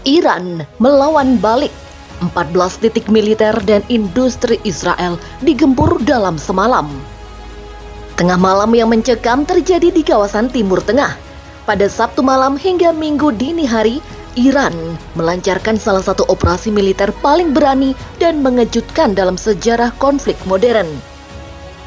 Iran melawan balik. 14 titik militer dan industri Israel digempur dalam semalam. Tengah malam yang mencekam terjadi di kawasan Timur Tengah. Pada Sabtu malam hingga Minggu dini hari, Iran melancarkan salah satu operasi militer paling berani dan mengejutkan dalam sejarah konflik modern.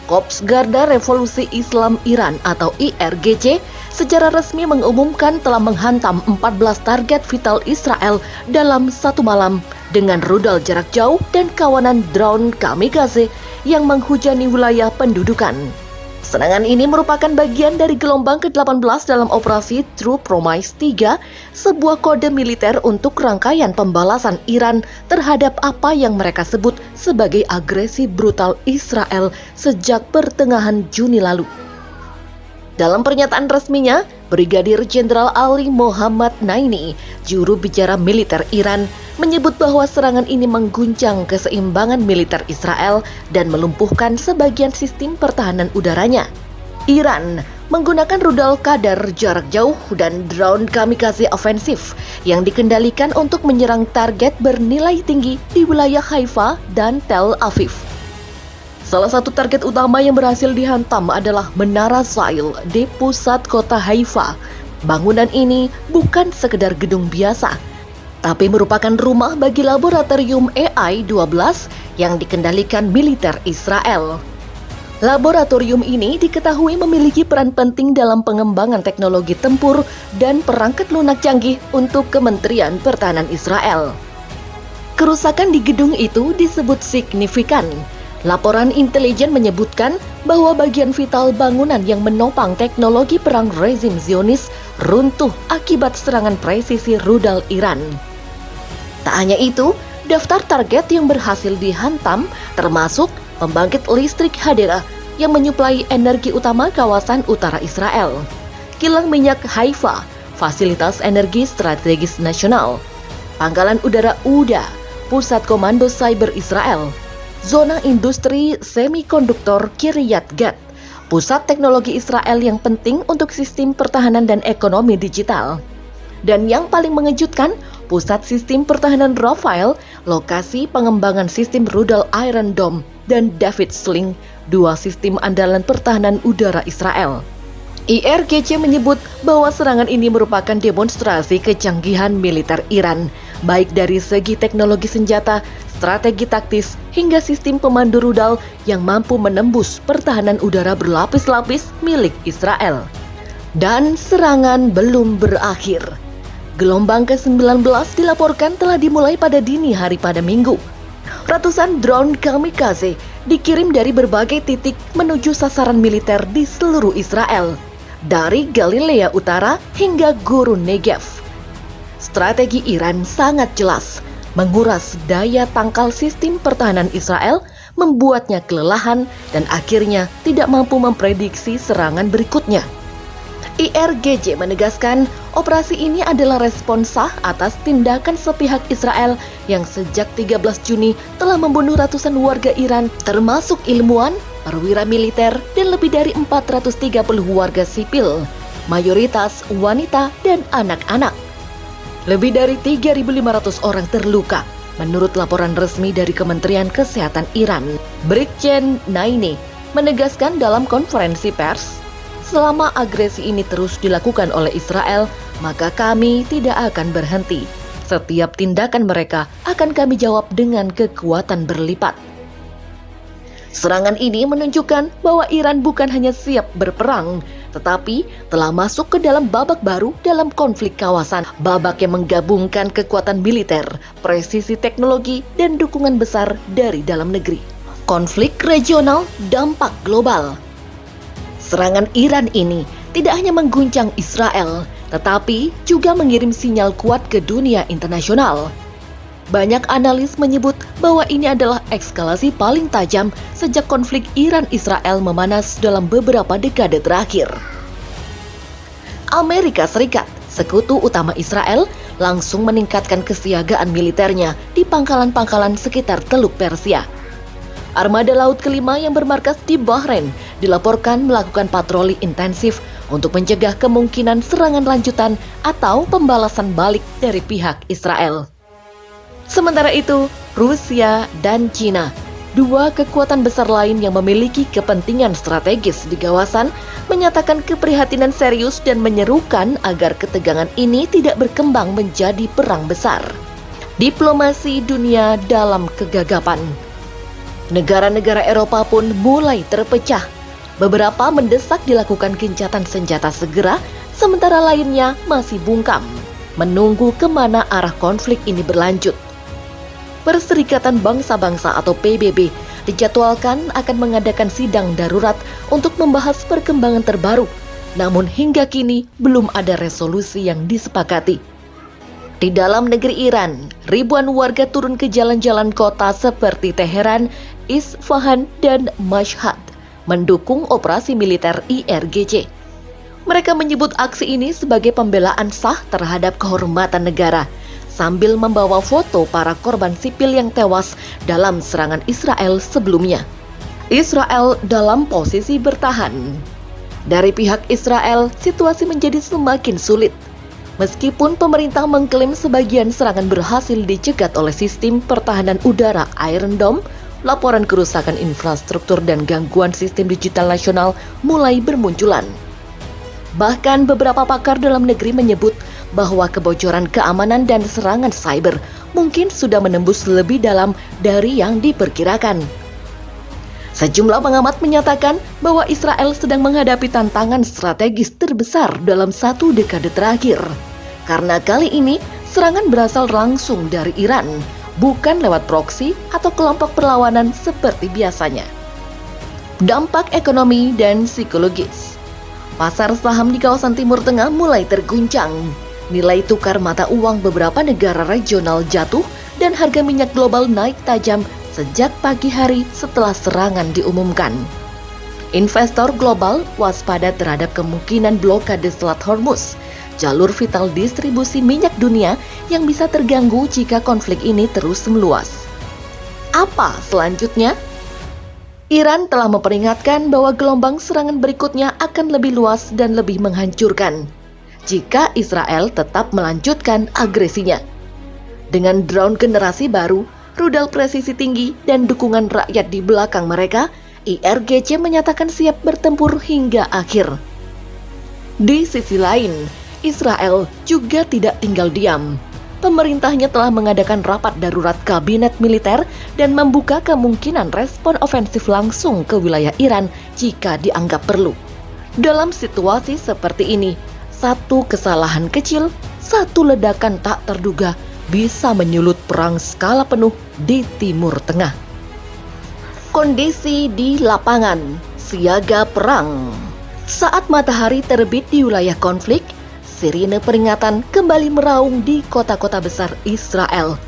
Korps Garda Revolusi Islam Iran atau IRGC secara resmi mengumumkan telah menghantam 14 target vital Israel dalam satu malam dengan rudal jarak jauh dan kawanan drone kamikaze yang menghujani wilayah pendudukan. Serangan ini merupakan bagian dari gelombang ke-18 dalam operasi True Promise 3, sebuah kode militer untuk rangkaian pembalasan Iran terhadap apa yang mereka sebut sebagai agresi brutal Israel sejak pertengahan Juni lalu. Dalam pernyataan resminya, Brigadir Jenderal Ali Mohammad Naini, juru bicara militer Iran, menyebut bahwa serangan ini mengguncang keseimbangan militer Israel dan melumpuhkan sebagian sistem pertahanan udaranya. Iran menggunakan rudal kadar jarak jauh dan drone kamikaze ofensif yang dikendalikan untuk menyerang target bernilai tinggi di wilayah Haifa dan Tel Aviv. Salah satu target utama yang berhasil dihantam adalah Menara Sail di pusat kota Haifa. Bangunan ini bukan sekedar gedung biasa, tapi merupakan rumah bagi laboratorium AI-12 yang dikendalikan militer Israel. Laboratorium ini diketahui memiliki peran penting dalam pengembangan teknologi tempur dan perangkat lunak canggih untuk Kementerian Pertahanan Israel. Kerusakan di gedung itu disebut signifikan. Laporan intelijen menyebutkan bahwa bagian vital bangunan yang menopang teknologi perang rezim Zionis runtuh akibat serangan presisi rudal Iran. Tak hanya itu, daftar target yang berhasil dihantam termasuk pembangkit listrik Hadera yang menyuplai energi utama kawasan utara Israel, kilang minyak Haifa, fasilitas energi strategis nasional, pangkalan udara Uda, pusat komando cyber Israel, zona industri semikonduktor Kiryat Gat, pusat teknologi Israel yang penting untuk sistem pertahanan dan ekonomi digital. Dan yang paling mengejutkan, pusat sistem pertahanan Rafael, lokasi pengembangan sistem rudal Iron Dome, dan David Sling, dua sistem andalan pertahanan udara Israel. IRGC menyebut bahwa serangan ini merupakan demonstrasi kecanggihan militer Iran, baik dari segi teknologi senjata, strategi taktis, hingga sistem pemandu rudal yang mampu menembus pertahanan udara berlapis-lapis milik Israel. Dan serangan belum berakhir. Gelombang ke-19 dilaporkan telah dimulai pada dini hari pada Minggu. Ratusan drone kamikaze dikirim dari berbagai titik menuju sasaran militer di seluruh Israel, dari Galilea Utara hingga Gurun Negev. Strategi Iran sangat jelas, menguras daya tangkal sistem pertahanan Israel, membuatnya kelelahan dan akhirnya tidak mampu memprediksi serangan berikutnya. IRGC menegaskan operasi ini adalah respon sah atas tindakan sepihak Israel yang sejak 13 Juni telah membunuh ratusan warga Iran, termasuk ilmuwan, perwira militer, dan lebih dari 430 warga sipil, mayoritas wanita dan anak-anak. Lebih dari 3.500 orang terluka, menurut laporan resmi dari Kementerian Kesehatan Iran. Brigjen Naini menegaskan dalam konferensi pers, selama agresi ini terus dilakukan oleh Israel, maka kami tidak akan berhenti. Setiap tindakan mereka akan kami jawab dengan kekuatan berlipat. Serangan ini menunjukkan bahwa Iran bukan hanya siap berperang, tetapi telah masuk ke dalam babak baru dalam konflik kawasan. Babak yang menggabungkan kekuatan militer, presisi teknologi, dan dukungan besar dari dalam negeri. Konflik regional, dampak global. Serangan Iran ini tidak hanya mengguncang Israel, tetapi juga mengirim sinyal kuat ke dunia internasional. Banyak analis menyebut bahwa ini adalah eskalasi paling tajam sejak konflik Iran-Israel memanas dalam beberapa dekade terakhir. Amerika Serikat, sekutu utama Israel, langsung meningkatkan kesiagaan militernya di pangkalan-pangkalan sekitar Teluk Persia. Armada Laut kelima yang bermarkas di Bahrain dilaporkan melakukan patroli intensif untuk mencegah kemungkinan serangan lanjutan atau pembalasan balik dari pihak Israel. Sementara itu, Rusia dan China, dua kekuatan besar lain yang memiliki kepentingan strategis di kawasan, menyatakan keprihatinan serius dan menyerukan agar ketegangan ini tidak berkembang menjadi perang besar. Diplomasi dunia dalam kegagapan. Negara-negara Eropa pun mulai terpecah. Beberapa mendesak dilakukan gencatan senjata segera, sementara lainnya masih bungkam, menunggu kemana arah konflik ini berlanjut. Perserikatan Bangsa-Bangsa atau PBB dijadwalkan akan mengadakan sidang darurat untuk membahas perkembangan terbaru, namun hingga kini belum ada resolusi yang disepakati. Di dalam negeri Iran, ribuan warga turun ke jalan-jalan kota seperti Teheran, Isfahan, dan Mashhad mendukung operasi militer IRGC. Mereka menyebut aksi ini sebagai pembelaan sah terhadap kehormatan negara, sambil membawa foto para korban sipil yang tewas dalam serangan Israel sebelumnya. Israel dalam posisi bertahan. Dari pihak Israel, situasi menjadi semakin sulit. Meskipun pemerintah mengklaim sebagian serangan berhasil dicegat oleh sistem pertahanan udara Iron Dome, laporan kerusakan infrastruktur dan gangguan sistem digital nasional mulai bermunculan. Bahkan beberapa pakar dalam negeri menyebut bahwa kebocoran keamanan dan serangan cyber mungkin sudah menembus lebih dalam dari yang diperkirakan. Sejumlah pengamat menyatakan bahwa Israel sedang menghadapi tantangan strategis terbesar dalam satu dekade terakhir. Karena kali ini serangan berasal langsung dari Iran, bukan lewat proksi atau kelompok perlawanan seperti biasanya. Dampak ekonomi dan psikologis. Pasar saham di kawasan Timur Tengah mulai terguncang. Nilai tukar mata uang beberapa negara regional jatuh dan harga minyak global naik tajam sejak pagi hari setelah serangan diumumkan. Investor global waspada terhadap kemungkinan blokade Selat Hormuz, jalur vital distribusi minyak dunia yang bisa terganggu jika konflik ini terus meluas. Apa selanjutnya? Iran telah memperingatkan bahwa gelombang serangan berikutnya akan lebih luas dan lebih menghancurkan jika Israel tetap melanjutkan agresinya. Dengan drone generasi baru, rudal presisi tinggi, dan dukungan rakyat di belakang mereka, IRGC menyatakan siap bertempur hingga akhir. Di sisi lain, Israel juga tidak tinggal diam. Pemerintahnya telah mengadakan rapat darurat kabinet militer dan membuka kemungkinan respon ofensif langsung ke wilayah Iran jika dianggap perlu. Dalam situasi seperti ini, satu kesalahan kecil, satu ledakan tak terduga bisa menyulut perang skala penuh di Timur Tengah. Kondisi di lapangan, siaga perang. Saat matahari terbit di wilayah konflik, sirine peringatan kembali meraung di kota-kota besar Israel.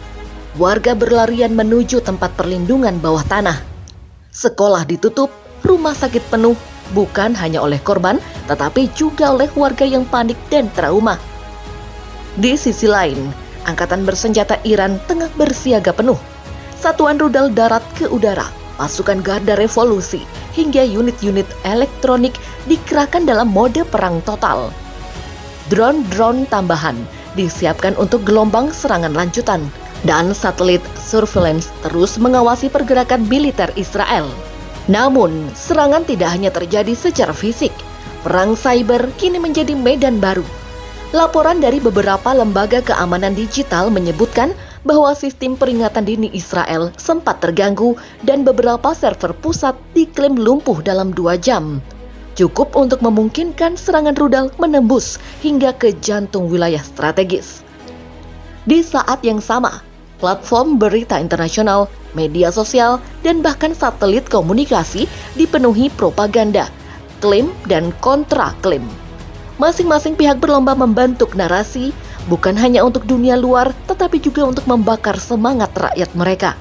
Warga berlarian menuju tempat perlindungan bawah tanah. Sekolah ditutup, rumah sakit penuh, bukan hanya oleh korban, tetapi juga oleh warga yang panik dan trauma. Di sisi lain, angkatan bersenjata Iran tengah bersiaga penuh. Satuan rudal darat ke udara, pasukan garda revolusi, hingga unit-unit elektronik dikerahkan dalam mode perang total. Drone-drone tambahan disiapkan untuk gelombang serangan lanjutan, dan satelit surveillance terus mengawasi pergerakan militer Israel. Namun, serangan tidak hanya terjadi secara fisik. Perang cyber kini menjadi medan baru. Laporan dari beberapa lembaga keamanan digital menyebutkan bahwa sistem peringatan dini Israel sempat terganggu dan beberapa server pusat diklaim lumpuh dalam 2 jam. Cukup untuk memungkinkan serangan rudal menembus hingga ke jantung wilayah strategis. Di saat yang sama, platform berita internasional, media sosial, dan bahkan satelit komunikasi dipenuhi propaganda, klaim dan kontra-klaim. Masing-masing pihak berlomba membentuk narasi, bukan hanya untuk dunia luar, tetapi juga untuk membakar semangat rakyat mereka.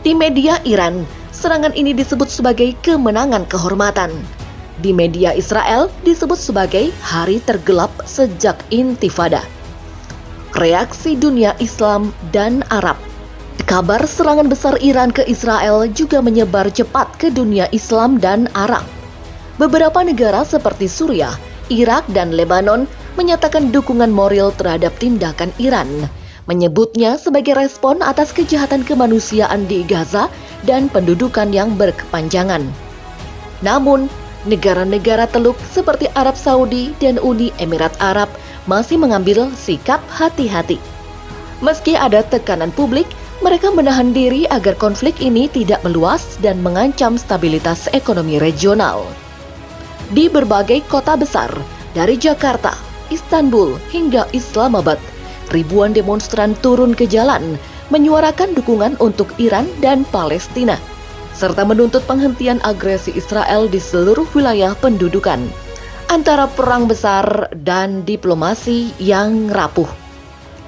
Di media Iran, serangan ini disebut sebagai kemenangan kehormatan. Di media Israel disebut sebagai hari tergelap sejak Intifada. Reaksi dunia Islam dan Arab. Kabar serangan besar Iran ke Israel juga menyebar cepat ke dunia Islam dan Arab. Beberapa negara seperti Suriah, Irak, dan Lebanon menyatakan dukungan moral terhadap tindakan Iran, menyebutnya sebagai respon atas kejahatan kemanusiaan di Gaza dan pendudukan yang berkepanjangan. Namun, negara-negara Teluk seperti Arab Saudi dan Uni Emirat Arab masih mengambil sikap hati-hati. Meski ada tekanan publik, mereka menahan diri agar konflik ini tidak meluas dan mengancam stabilitas ekonomi regional. Di berbagai kota besar, dari Jakarta, Istanbul, hingga Islamabad, ribuan demonstran turun ke jalan menyuarakan dukungan untuk Iran dan Palestina, serta menuntut penghentian agresi Israel di seluruh wilayah pendudukan. Antara perang besar dan diplomasi yang rapuh,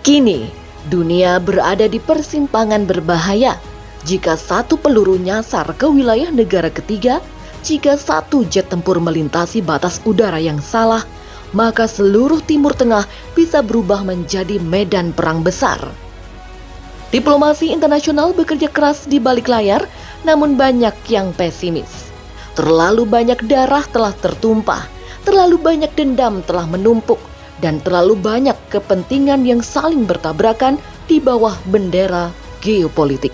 kini dunia berada di persimpangan berbahaya. Jika satu peluru nyasar ke wilayah negara ketiga, jika satu jet tempur melintasi batas udara yang salah, maka seluruh Timur Tengah bisa berubah menjadi medan perang besar. Diplomasi internasional bekerja keras di balik layar, namun banyak yang pesimis. Terlalu banyak darah telah tertumpah, terlalu banyak dendam telah menumpuk, dan terlalu banyak kepentingan yang saling bertabrakan di bawah bendera geopolitik.